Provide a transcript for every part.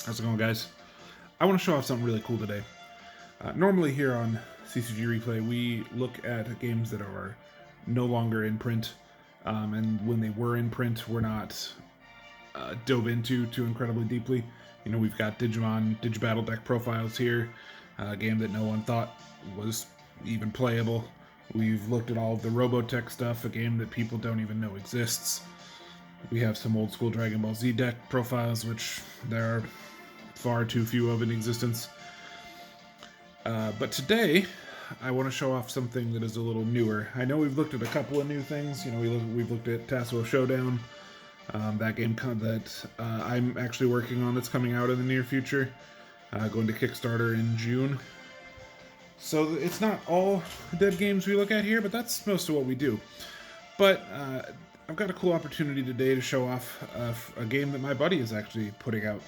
How's it going, guys? I want to show off something really cool today. Normally here on CCG Replay, we look at games that are no longer in print, and when they were in print, we're not dove into too incredibly deeply. You know, we've got Digimon Digibattle deck profiles here, a game that no one thought was even playable. We've looked at all of the Robotech stuff, a game that people don't even know exists. We have some old school Dragon Ball Z deck profiles, which there are far too few of in existence. But today, I want to show off something that is a little newer. I know we've looked at a couple of new things. You know, we've looked at Tasso Showdown, that game that I'm actually working on that's coming out in the near future, going to Kickstarter in June. So it's not all dead games we look at here, but that's most of what we do. But I've got a cool opportunity today to show off a game that my buddy is actually putting out.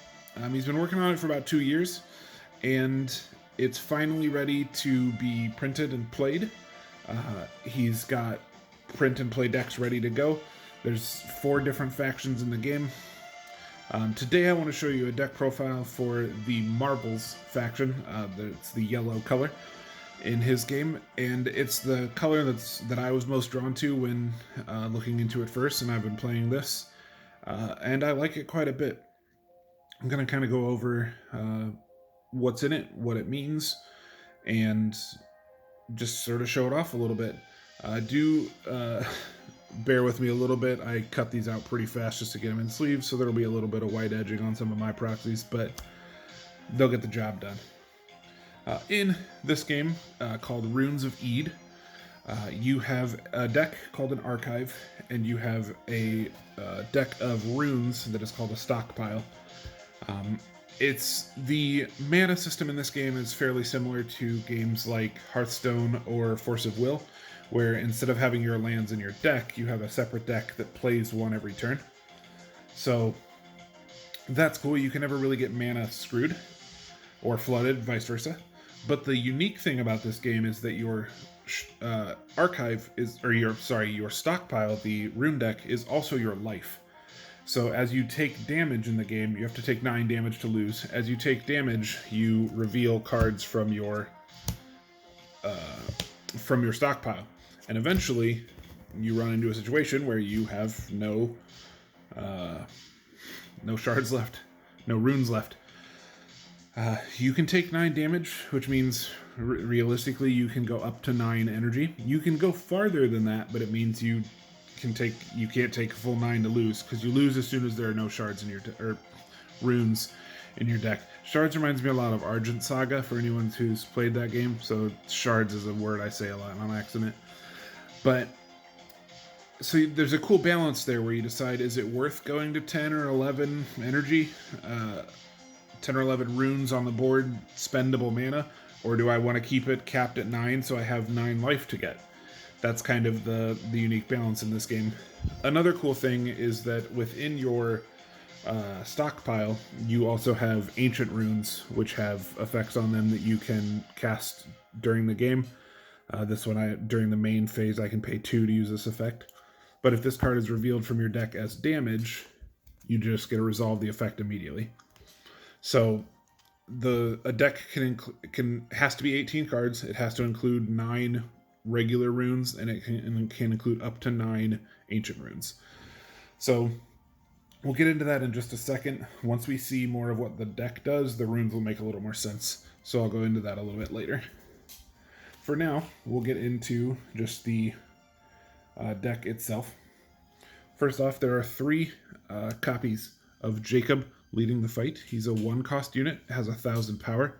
He's been working on it for about 2 years, and it's finally ready to be printed and played. He's got print and play decks ready to go. There's 4 different factions in the game. Today I want to show you a deck profile for the Marbles faction. It's the yellow color in his game, and it's the color that I was most drawn to when looking into it first, and I've been playing this, and I like it quite a bit. I'm going to kind of go over what's in it, what it means, and just sort of show it off a little bit. Do bear with me a little bit. I cut these out pretty fast just to get them in sleeves, so there'll be a little bit of white edging on some of my proxies, but they'll get the job done. In this game called Runes of Ede, you have a deck called an Archive, and you have a deck of runes that is called a Stockpile. It's the mana system in this game is fairly similar to games like Hearthstone or Force of Will, where instead of having your lands in your deck, you have a separate deck that plays one every turn. So that's cool. You can never really get mana screwed or flooded, vice versa. But the unique thing about this game is that your archive is, or your stockpile, the rune deck, is also your life. So as you take damage in the game, you have to take 9 damage to lose. As you take damage, you reveal cards from your stockpile, and eventually you run into a situation where you have no shards left, no runes left. You can take 9 damage, which means realistically you can go up to 9 energy. You can go farther than that, but it means you can't take a full 9 to lose, because you lose as soon as there are no shards in your or runes in your deck. Shards reminds me a lot of Argent Saga for anyone who's played that game, so shards is a word I say a lot on accident. But so there's a cool balance there where you decide, is it worth going to 10 or 11 energy, 10 or 11 runes on the board, spendable mana, or do I want to keep it capped at 9 so I have 9 life to get? That's kind of the unique balance in this game. Another cool thing is that within your stockpile, you also have ancient runes, which have effects on them that you can cast during the game. This one, during the main phase, I can pay 2 to use this effect. But if this card is revealed from your deck as damage, you just get to resolve the effect immediately. So a deck has to be 18 cards. It has to include 9 regular runes, and it can include up to 9 ancient runes. So we'll get into that in just a second. Once we see more of what the deck does, the runes will make a little more sense. So I'll go into that a little bit later. For now, we'll get into just the deck itself. First off, there are 3 copies of Jacob leading the fight. He's a 1-cost unit, has 1,000 power.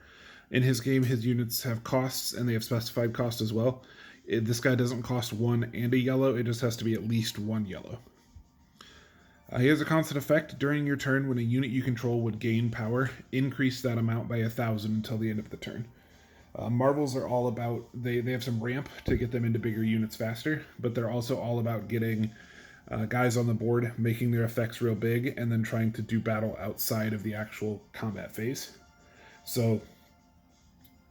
In his game, his units have costs, and they have specified cost as well. This guy doesn't cost 1 and a yellow, it just has to be at least 1 yellow. He has a constant effect. During your turn, when a unit you control would gain power, increase that amount by 1,000 until the end of the turn. Marbles are all about, they have some ramp to get them into bigger units faster, but they're also all about getting guys on the board, making their effects real big, and then trying to do battle outside of the actual combat phase. So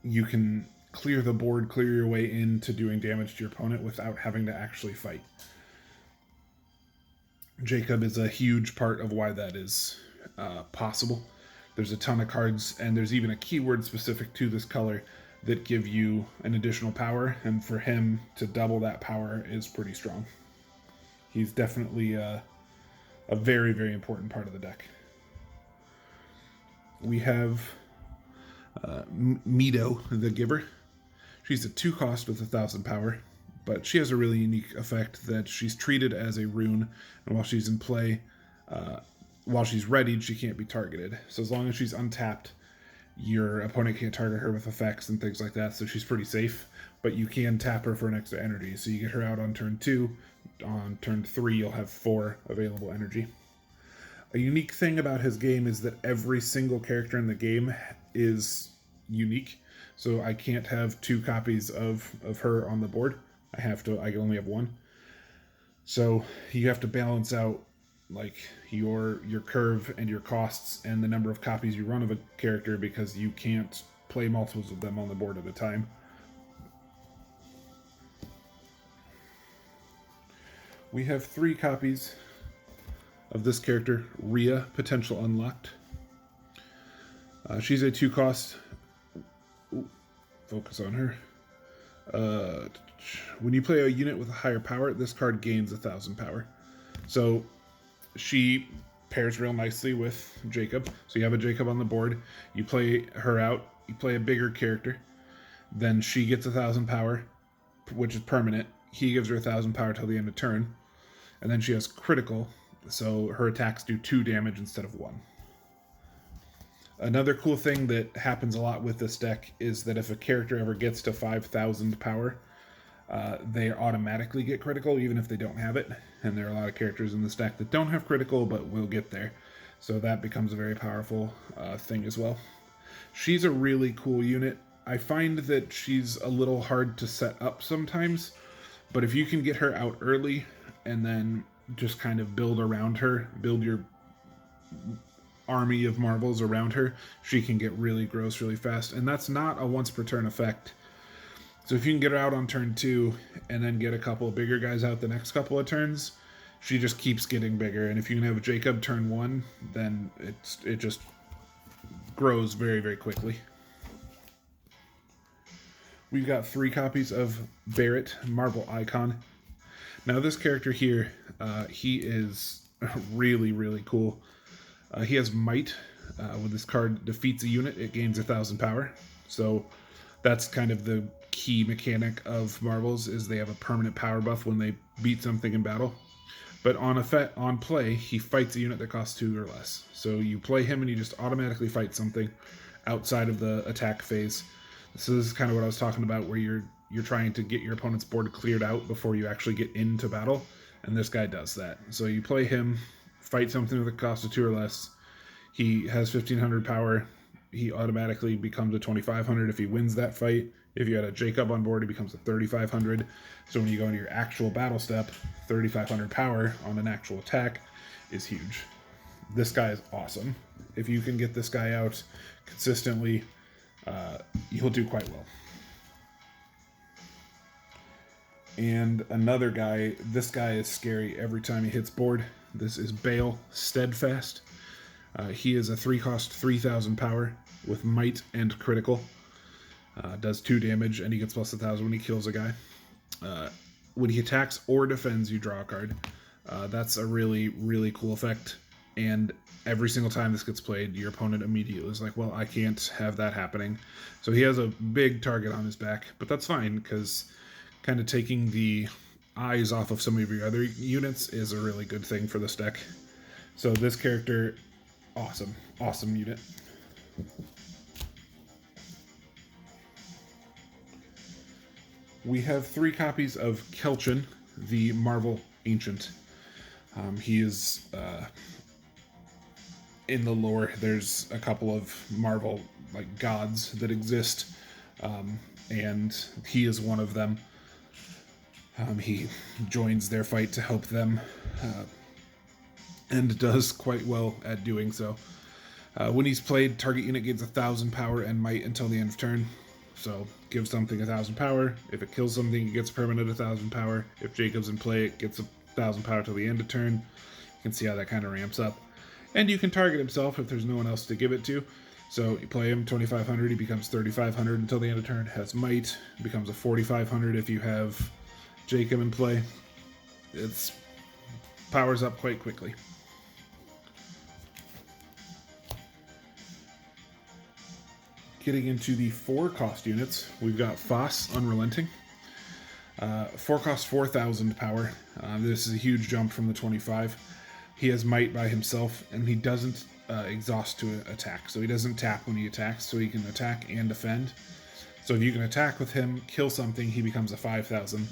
you can clear the board, clear your way into doing damage to your opponent without having to actually fight. Jacob is a huge part of why that is possible. There's a ton of cards, and there's even a keyword specific to this color that give you an additional power, and for him to double that power is pretty strong. He's definitely a very, very important part of the deck. We have Mido, the Giver. She's a 2-cost with 1,000 power, but she has a really unique effect that she's treated as a rune, and while she's in play, while she's readied, she can't be targeted. So as long as she's untapped, your opponent can't target her with effects and things like that, so she's pretty safe, but you can tap her for an extra energy. So you get her out on turn 2, on turn 3 you'll have 4 available energy. A unique thing about his game is that every single character in the game is unique, so I can't have 2 copies of her on the board. I only have 1. So you have to balance out like your curve and your costs and the number of copies you run of a character, because you can't play multiples of them on the board at a time. We have 3 copies of this character, Rhea, Potential Unlocked. She's a 2-cost. Focus on her. When you play a unit with a higher power, this card gains 1,000 power. So she pairs real nicely with Jacob. So you have a Jacob on the board. You play her out. You play a bigger character. Then she gets 1,000 power, which is permanent. He gives her 1,000 power till the end of turn. And then she has critical, so her attacks do 2 damage instead of 1. Another cool thing that happens a lot with this deck is that if a character ever gets to 5,000 power, they automatically get critical even if they don't have it. And there are a lot of characters in this deck that don't have critical but will get there. So that becomes a very powerful thing as well. She's a really cool unit. I find that she's a little hard to set up sometimes, but if you can get her out early and then just kind of build around her, build your army of marbles around her, she can get really gross really fast. And that's not a once per turn effect. So if you can get her out on turn 2 and then get a couple of bigger guys out the next couple of turns, she just keeps getting bigger. And if you can have Jacob turn 1, then it just grows very, very quickly. We've got 3 copies of Barrett, Marble Icon. Now this character here, he is really, really cool. He has Might. When this card defeats a unit, it gains 1,000 power. So that's kind of the key mechanic of marbles, is they have a permanent power buff when they beat something in battle. But on play, he fights a unit that costs 2 or less. So you play him and you just automatically fight something outside of the attack phase. So this is kind of what I was talking about, where you're trying to get your opponent's board cleared out before you actually get into battle, and this guy does that. So you play him, fight something with a cost of 2 or less. He has 1,500 power. He automatically becomes a 2,500 if he wins that fight. If you had a Jacob on board, he becomes a 3,500. So when you go into your actual battle step, 3,500 power on an actual attack is huge. This guy is awesome. If you can get this guy out consistently, he'll do quite well. And another guy, this guy is scary every time he hits board. This is Bale, Steadfast. He is a 3-cost, 3,000 power with Might and critical. Does 2 damage, and he gets plus 1,000 when he kills a guy. When he attacks or defends, you draw a card. That's a really, really cool effect. And every single time this gets played, your opponent immediately is like, well, I can't have that happening. So he has a big target on his back, but that's fine, because kind of taking the eyes off of some of your other units is a really good thing for this deck. So this character, awesome unit. We have 3 copies of Kelchin, the Marvel Ancient. He is, in the lore, there's a couple of Marvel gods that exist, and he is one of them. He joins their fight to help them, and does quite well at doing so. When he's played, target unit gains 1,000 power and Might until the end of turn. So, give something 1,000 power. If it kills something, it gets permanent 1,000 power. If Jacob's in play, it gets 1,000 power till the end of turn. You can see how that kind of ramps up. And you can target himself if there's no one else to give it to. So you play him 2,500, he becomes 3,500 until the end of turn. Has might, becomes a 4,500 if you have Jacob in play. It's powers up quite quickly. Getting into the 4 cost units, we've got Foss Unrelenting. 4 cost 4,000 power. This is a huge jump from the 25. He has might by himself, and he doesn't exhaust to attack. So he doesn't tap when he attacks, so he can attack and defend. So if you can attack with him, kill something, he becomes a 5,000.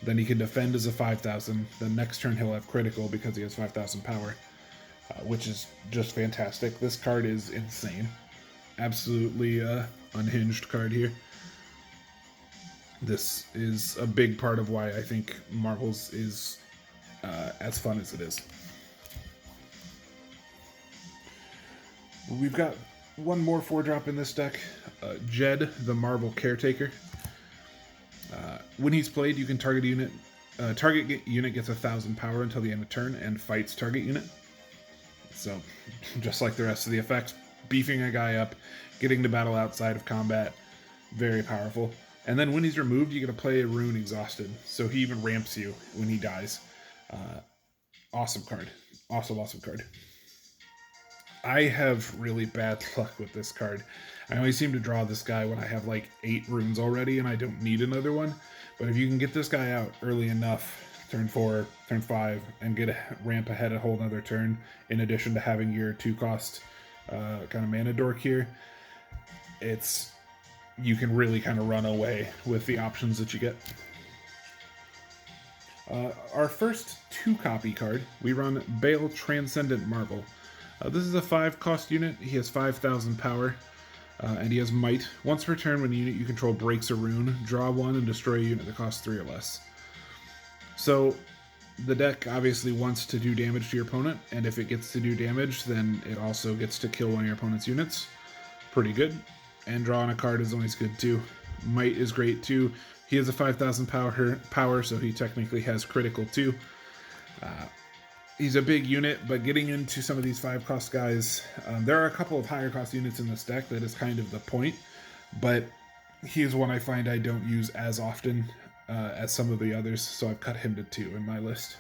Then he can defend as a 5,000. The next turn he'll have critical because he has 5,000 power, which is just fantastic. This card is insane. Absolutely unhinged card here. This is a big part of why I think Marvels is as fun as it is. We've got one more 4-drop in this deck, Jed, the Marvel Caretaker. When he's played, you can target unit. Target unit gets 1,000 power until the end of turn and fights target unit. So, just like the rest of the effects, beefing a guy up, getting to battle outside of combat, very powerful. And then when he's removed, you get to play a rune exhausted, so he even ramps you when he dies. Awesome card. Awesome card. I have really bad luck with this card. I always seem to draw this guy when I have like 8 runes already and I don't need another one. But if you can get this guy out early enough, turn 4, turn 5, and get a ramp ahead a whole nother turn, in addition to having your 2-cost kind of mana dork here, you can really kind of run away with the options that you get. Our first 2-copy card, we run Bale Transcendent Marvel. This is a 5-cost unit. He has 5,000 power, and he has might. Once per turn, when a unit you control breaks a rune, draw 1 and destroy a unit that costs 3 or less. So the deck obviously wants to do damage to your opponent, and if it gets to do damage, then it also gets to kill one of your opponent's units. Pretty good. And drawing a card is always good too. Might is great too. He has a 5,000 power, so he technically has critical too. He's a big unit, but getting into some of these 5-cost guys, there are a couple of higher cost units in this deck. That is kind of the point, but he is one I find I don't use as often as some of the others, so I've cut him to 2 in my list.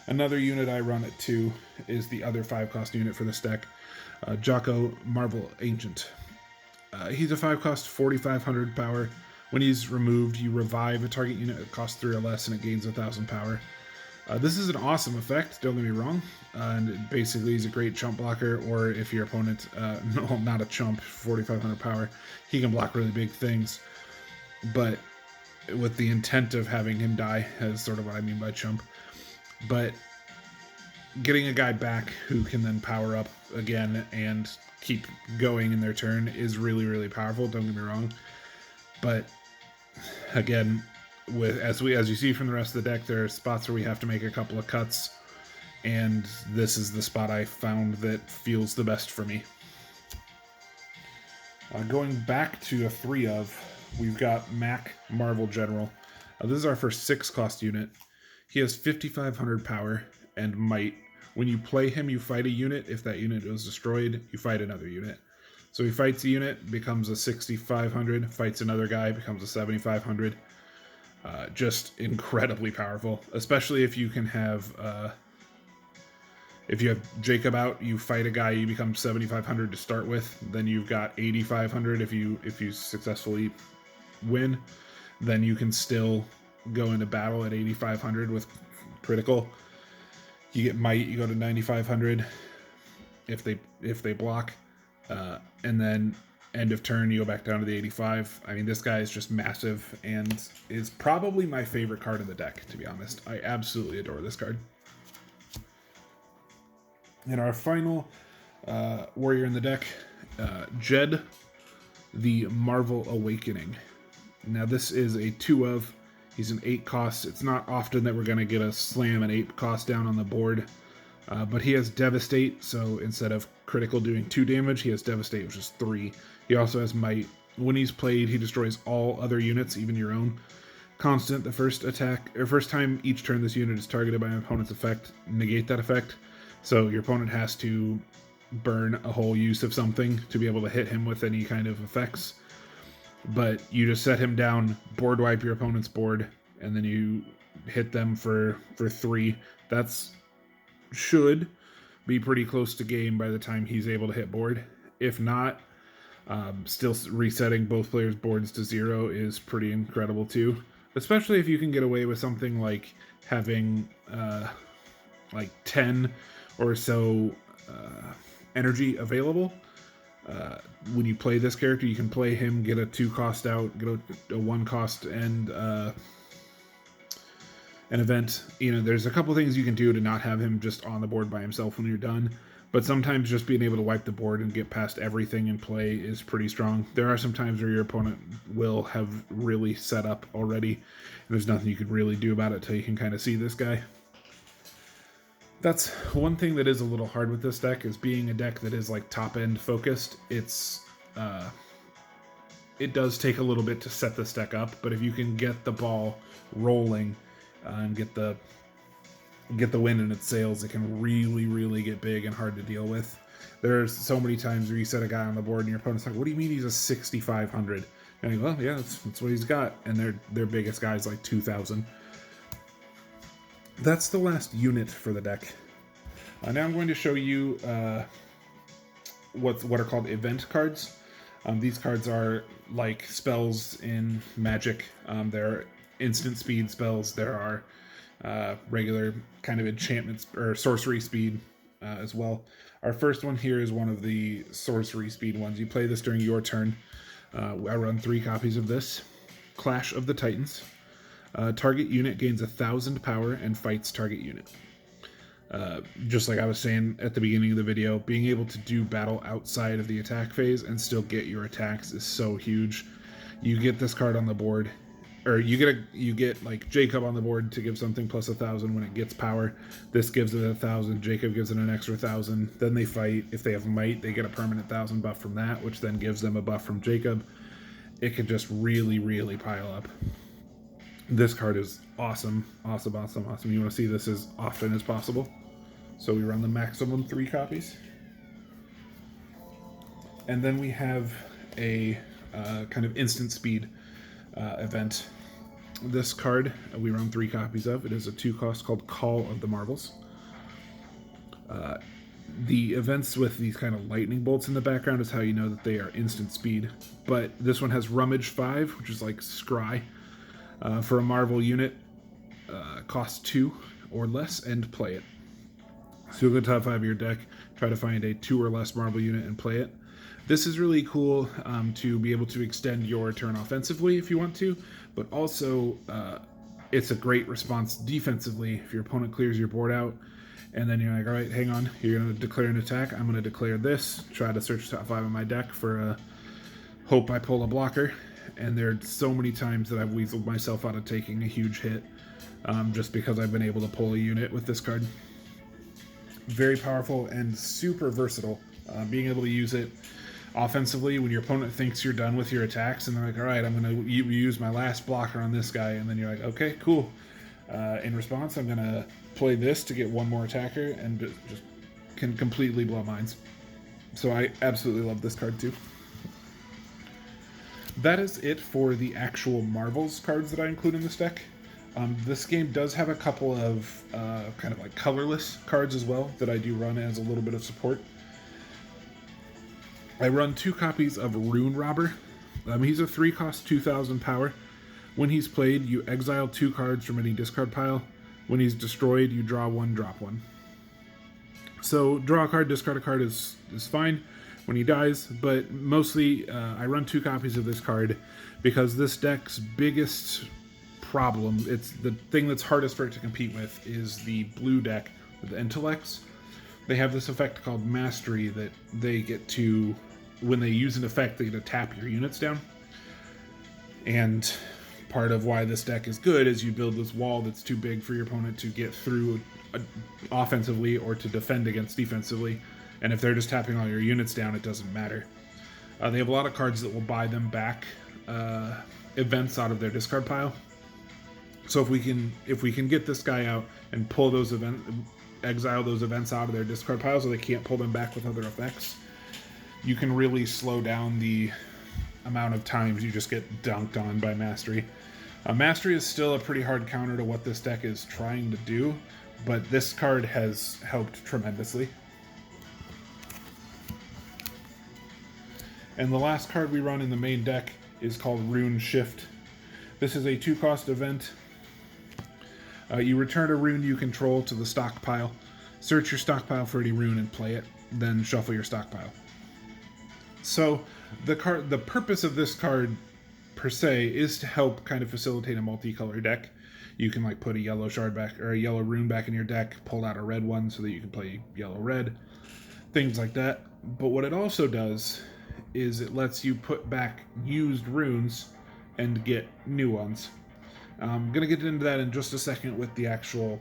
Another unit I run at 2 is the other 5-cost unit for this deck, Jocko Marvel Ancient. He's a 5-cost 4,500 power. When he's removed, you revive a target unit that costs 3 or less and it gains 1,000 power. This is an awesome effect, don't get me wrong, and basically he's a great chump blocker, or if your opponent, no, not a chump, 4,500 power, he can block really big things, but with the intent of having him die, is sort of what I mean by chump. But getting a guy back who can then power up again and keep going in their turn is really, really powerful, don't get me wrong, but again, as you see from the rest of the deck, there are spots where we have to make a couple of cuts, and this is the spot I found that feels the best for me. Going back to a 3 of, we've got Mac Marvel General. This is our first 6-cost unit. He has 5,500 power and might. When you play him, you fight a unit. If that unit was destroyed, you fight another unit. So he fights a unit, becomes a 6,500, fights another guy, becomes a 7,500. Just incredibly powerful, especially if you can have, if you have Jacob out, you fight a guy, you become 7,500 to start with, then you've got 8,500 if you successfully win, then you can still go into battle at 8,500 with critical. You get might, you go to 9,500 if they block, and then end of turn, you go back down to the 85. I mean, this guy is just massive and is probably my favorite card in the deck, to be honest. I absolutely adore this card. And our final warrior in the deck, Jed, the Marvel Awakening. Now, this is a 2 of. He's an 8 cost. It's not often that we're going to get a slam an 8 cost down on the board. But he has Devastate, so instead of critical doing 2 damage, he has Devastate, which is 3. He also has Might. When he's played, he destroys all other units, even your own. Constant, the first time each turn this unit is targeted by an opponent's effect, negate that effect. So your opponent has to burn a whole use of something to be able to hit him with any kind of effects. But you just set him down, board wipe your opponent's board, and then you hit them for 3. That's should be pretty close to game by the time he's able to hit board. If not, still resetting both players' boards to 0 is pretty incredible too. Especially if you can get away with something like having like 10 or so energy available. When you play this character, you can play him, get a 2 cost out, get a 1 cost, and an event. You know, there's a couple things you can do to not have him just on the board by himself when you're done. But sometimes just being able to wipe the board and get past everything in play is pretty strong. There are some times where your opponent will have really set up already, and there's nothing you can really do about it till you can kind of see this guy. That's one thing that is a little hard with this deck, is being a deck that is like top-end focused. It does take a little bit to set this deck up, but if you can get the ball rolling and get the wind in its sails, it can really get big and hard to deal with. There's so many times where you set a guy on the board and your opponent's like, what do you mean he's a 6,500? And you go, well, yeah, that's what he's got. And their biggest guy is like 2,000. That's the last unit for the deck. Now I'm going to show you what are called event cards. These cards are like spells in Magic. They're instant speed spells. There are regular kind of enchantments or sorcery speed as well. Our first one here is one of the sorcery speed ones. You play this during your turn. I run 3 copies of this. Clash of the Titans. Target unit gains 1,000 power and fights target unit. Just like I was saying at the beginning of the video, being able to do battle outside of the attack phase and still get your attacks is so huge. You get this card on the board, or you get like Jacob on the board to give something plus 1,000 when it gets power. This gives it 1,000. Jacob gives it an extra 1,000. Then they fight. If they have might, they get a permanent 1,000 buff from that, which then gives them a buff from Jacob. It can just really pile up. This card is awesome. You want to see this as often as possible. So we run the maximum 3 copies. And then we have a kind of instant speed event. This card we run 3 copies of. It is a 2 cost called Call of the Marvels. The events with these kind of lightning bolts in the background is how you know that they are instant speed. But this one has Rummage 5, which is like Scry. For a Marvel unit, cost 2 or less and play it. So go to the top 5 of your deck, try to find a 2 or less Marvel unit and play it. This is really cool to be able to extend your turn offensively if you want to, but also it's a great response defensively if your opponent clears your board out, and then you're like, all right, hang on, you're going to declare an attack, I'm going to declare this, try to search top 5 of my deck for hope I pull a blocker. And there are so many times that I've weaseled myself out of taking a huge hit just because I've been able to pull a unit with this card. Very powerful and super versatile. Being able to use it offensively when your opponent thinks you're done with your attacks and they're like, all right, I'm going to use my last blocker on this guy. And then you're like, okay, cool. In response, I'm going to play this to get 1 more attacker and just can completely blow minds. So I absolutely love this card too. That is it for the actual Marvels cards that I include in this deck. This game does have a couple of kind of like colorless cards as well that I do run as a little bit of support. I run 2 copies of Rune Robber. He's a 3 cost 2,000 power. When he's played, you exile 2 cards from any discard pile. When he's destroyed, you draw 1, drop 1. So draw a card, discard a card is fine when he dies, but mostly I run 2 copies of this card because this deck's biggest problem, it's the thing that's hardest for it to compete with, is the blue deck with the Intellects. They have this effect called Mastery that they get to, when they use an effect, they get to tap your units down. And part of why this deck is good is you build this wall that's too big for your opponent to get through offensively or to defend against defensively. And if they're just tapping all your units down, it doesn't matter. They have a lot of cards that will buy them back events out of their discard pile. So if we can get this guy out and pull those exile those events out of their discard pile so they can't pull them back with other effects, you can really slow down the amount of times you just get dunked on by Mastery. Mastery is still a pretty hard counter to what this deck is trying to do, but this card has helped tremendously. And the last card we run in the main deck is called Rune Shift. This is a 2-cost event. You return a rune you control to the stockpile. Search your stockpile for any rune and play it, then shuffle your stockpile. So the purpose of this card per se is to help kind of facilitate a multicolor deck. You can like put a yellow shard back or a yellow rune back in your deck, pull out a red one so that you can play yellow-red, things like that. But what it also does is it lets you put back used runes and get new ones. I'm going to get into that in just a second with the actual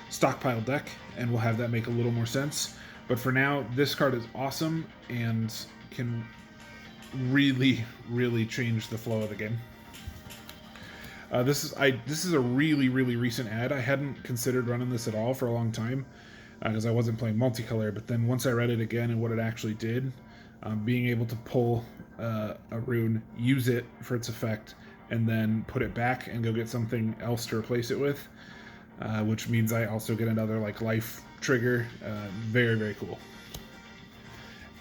stockpile deck, and we'll have that make a little more sense. But for now, this card is awesome and can really, really change the flow of the game. This is a really, really recent ad. I hadn't considered running this at all for a long time because I wasn't playing multicolor, but then once I read it again and what it actually did, being able to pull a rune, use it for its effect, and then put it back and go get something else to replace it with, which means I also get another like life trigger. Very, very cool.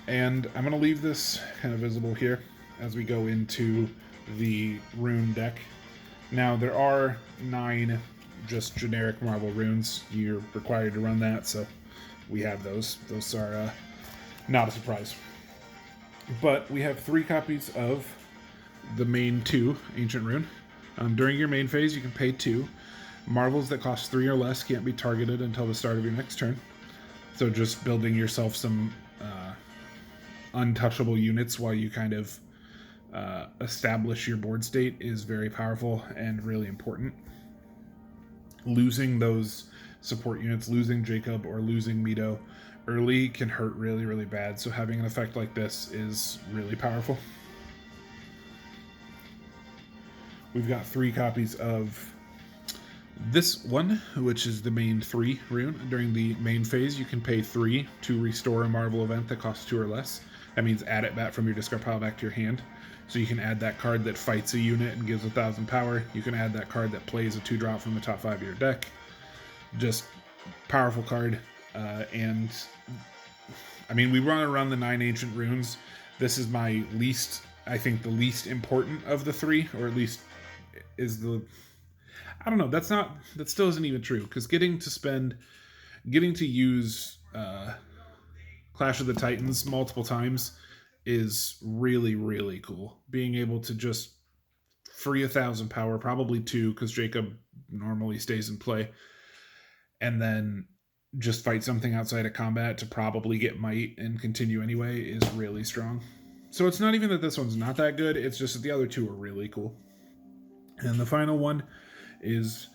And I'm going to leave this kind of visible here as we go into the rune deck. Now, there are 9 just generic Marvel runes. You're required to run that, so we have those. Those are not a surprise. But we have 3 copies of the main 2 Ancient Rune. During your main phase, you can pay 2. Marvels that cost 3 or less can't be targeted until the start of your next turn. So just building yourself some untouchable units while you kind of establish your board state is very powerful and really important. Losing those support units, losing Jacob or losing Mito early can hurt really, really bad. So having an effect like this is really powerful. We've got 3 copies of this one, which is the main 3 rune. During the main phase, you can pay 3 to restore a Marvel event that costs 2 or less. That means add it back from your discard pile back to your hand. So you can add that card that fights a unit and gives 1,000 power. You can add that card that plays a 2-drop from the top 5 of your deck. Just powerful card. And I mean, we run around the 9 ancient runes. This is my least, I think, the least important of the 3, or at least is the. I don't know. That still isn't even true, because getting to use Clash of the Titans multiple times is really, really cool. Being able to just free 1,000 power, probably 2, because Jacob normally stays in play, and then just fight something outside of combat to probably get might and continue anyway is really strong. So it's not even that this one's not that good, it's just that the other 2 are really cool. And the final one is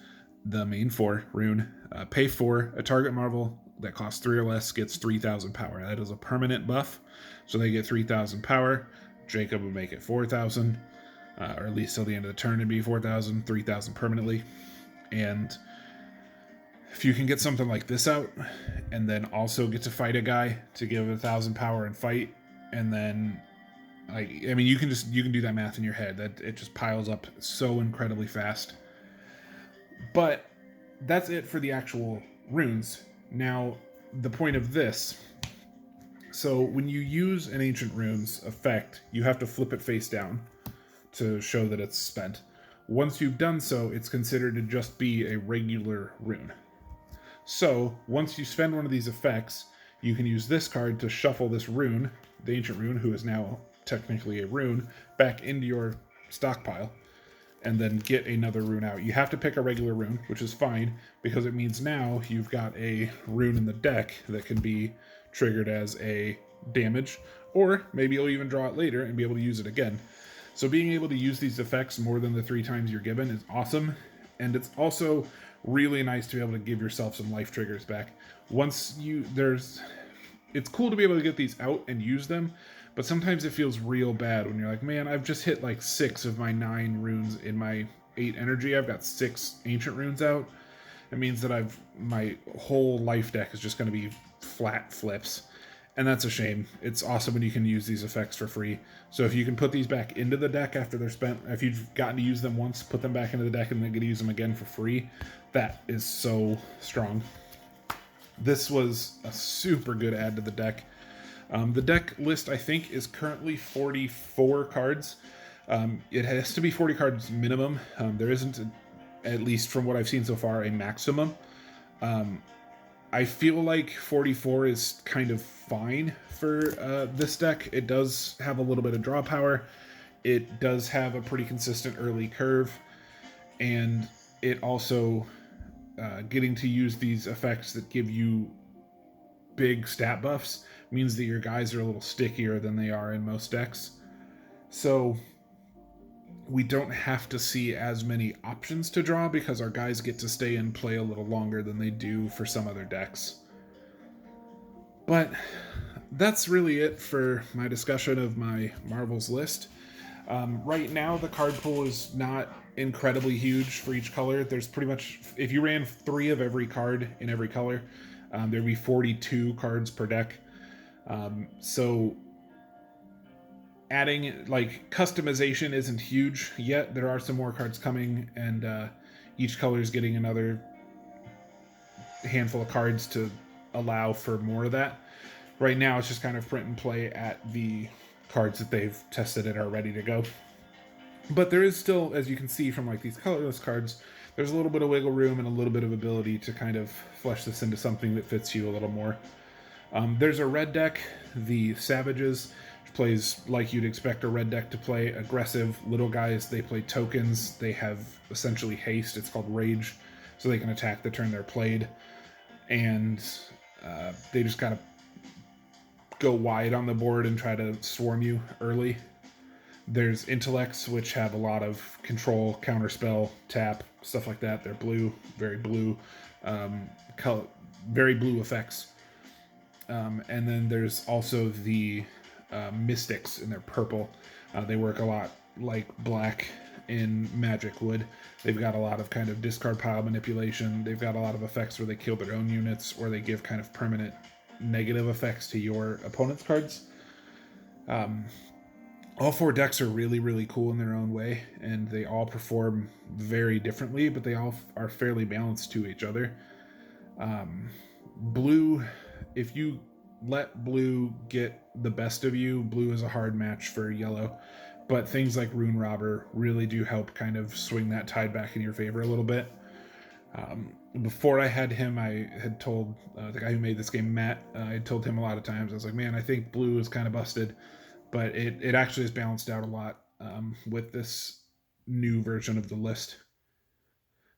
the main 4 rune. Pay 4, a target Marvel that costs 3 or less gets 3,000 power. That is a permanent buff, so they get 3,000 power. Jacob would make it 4,000, or at least till the end of the turn it'd be 4,000, 3,000 permanently. And if you can get something like this out, and then also get to fight a guy to give 1,000 power and fight, and then you can do that math in your head. That it just piles up so incredibly fast. But that's it for the actual runes. Now, the point of this. So when you use an Ancient Runes effect, you have to flip it face down to show that it's spent. Once you've done so, it's considered to just be a regular rune. So once you spend one of these effects, you can use this card to shuffle this rune, the Ancient Rune, who is now technically a rune, back into your stockpile, and then get another rune out. You have to pick a regular rune, which is fine, because it means now you've got a rune in the deck that can be triggered as a damage, or maybe you'll even draw it later and be able to use it again. So being able to use these effects more than the 3 times you're given is awesome, and it's also really nice to be able to give yourself some life triggers back. It's cool to be able to get these out and use them, but sometimes it feels real bad when you're like, man, I've just hit like 6 of my 9 runes in my 8 energy. I've got 6 ancient runes out, it means that my whole life deck is just going to be flat flips. And that's a shame. It's awesome when you can use these effects for free. So if you can put these back into the deck after they're spent, if you've gotten to use them once, put them back into the deck and then get to use them again for free, that is so strong. This was a super good add to the deck. The deck list, I think, is currently 44 cards. It has to be 40 cards minimum. There isn't, at least from what I've seen so far, a maximum. I feel like 44 is kind of fine for this deck. It does have a little bit of draw power. It does have a pretty consistent early curve. And it also, getting to use these effects that give you big stat buffs means that your guys are a little stickier than they are in most decks. So we don't have to see as many options to draw because our guys get to stay in play a little longer than they do for some other decks. But that's really it for my discussion of my Marvels list. Right now, the card pool is not incredibly huge for each color. There's pretty much, if you ran 3 of every card in every color, there'd be 42 cards per deck. So adding, like, customization isn't huge yet. There are some more cards coming, and each color is getting another handful of cards to allow for more of that. Right now, it's just kind of print and play at the cards that they've tested and are ready to go. But there is still, as you can see from like these colorless cards, there's a little bit of wiggle room and a little bit of ability to kind of flesh this into something that fits you a little more. There's a red deck, the Savages, which plays like you'd expect a red deck to play. Aggressive little guys, they play tokens. They have essentially haste. It's called Rage, so they can attack the turn they're played. And they just kind of go wide on the board and try to swarm you early. There's Intellects, which have a lot of control, counterspell, tap, stuff like that. They're blue, very blue, very blue effects. And then there's also the Mystics, and they're purple. They work a lot like black in Magic would. They've got a lot of kind of discard pile manipulation. They've got a lot of effects where they kill their own units, or they give kind of permanent negative effects to your opponent's cards. All 4 decks are really, really cool in their own way, and they all perform very differently, but they all are fairly balanced to each other. Blue, if you let blue get the best of you, blue is a hard match for yellow, but things like Rune Robber really do help kind of swing that tide back in your favor a little bit. Before I had him, I had told the guy who made this game, Matt, I had told him a lot of times, I was like, man, I think blue is kind of busted. But it actually is balanced out a lot with this new version of the list.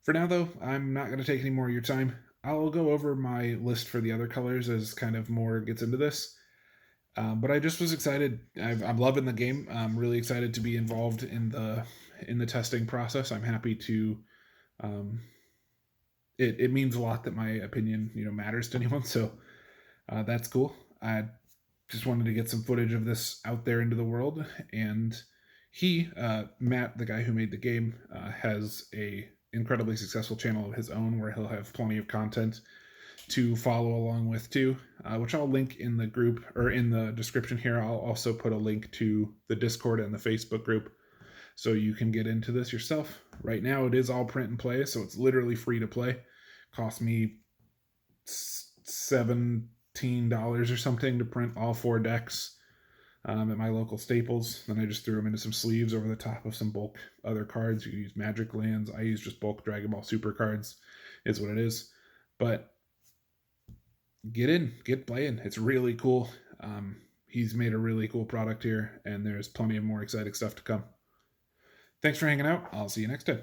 For now, though, I'm not going to take any more of your time. I'll go over my list for the other colors as kind of more gets into this. But I just was excited. I'm loving the game. I'm really excited to be involved in the testing process. I'm happy to. It means a lot that my opinion matters to anyone. So that's cool. I just wanted to get some footage of this out there into the world, and Matt, the guy who made the game, has a incredibly successful channel of his own where he'll have plenty of content to follow along with too, which I'll link in the group or in the description here. I'll also put a link to the Discord and the Facebook group so you can get into this yourself. Right now it is all print and play, so it's literally free to play. Cost me $17 or something to print all 4 decks at my local Staples. Then I just threw them into some sleeves over the top of some bulk other cards. You can use Magic lands. I use just bulk Dragon Ball Super cards, is what it is. But get playing. It's really cool. He's made a really cool product here, and there's plenty of more exciting stuff to come. Thanks for hanging out. I'll see you next time.